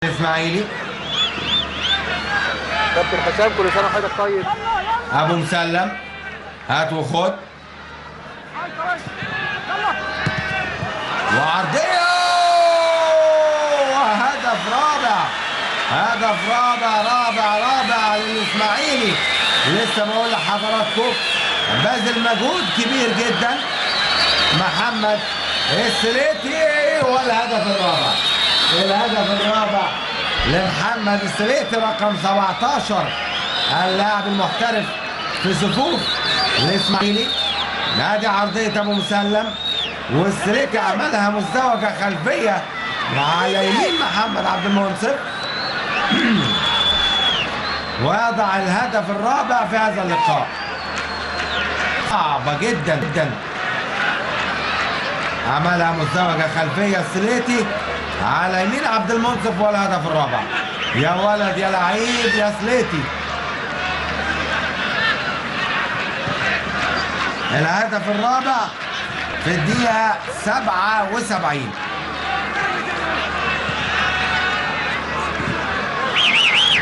الاسماعيلي كابتن حسام، كل سنه وحضرتك طيب. ابو مسلم، هات وخد وعرضيه وهدف رابع. هدف رابع للاسماعيلي. لسه بقول لحضراتكم باذل مجهود كبير جدا محمد السليتي. والهدف الرابع، الهدف الرابع لمحمد السليتي رقم 17، اللاعب المحترف في صفوف الاسماعيلي. نادي عرضيه ابو مسلم والسليتي عملها مزدوجه خلفيه على يمين محمد عبد المنصف ويضع الهدف الرابع في هذا اللقاء. صعبه جدا جدا، عملها مزدوجه خلفيه السليتي على يمين عبد المنصف والهدف الرابع. يا ولد يا لعيب يا سليتي. الهدف الرابع في الدقيقة 77.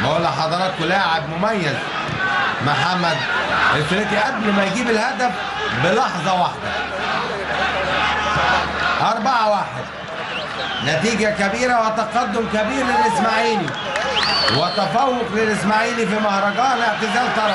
بقول لحضراتكم لاعب مميز محمد السليتي قبل ما يجيب الهدف بلحظة واحدة. 4-1، نتيجة كبيرة وتقدم كبير للإسماعيلي وتفوق للإسماعيلي في مهرجان اعتزال طرف.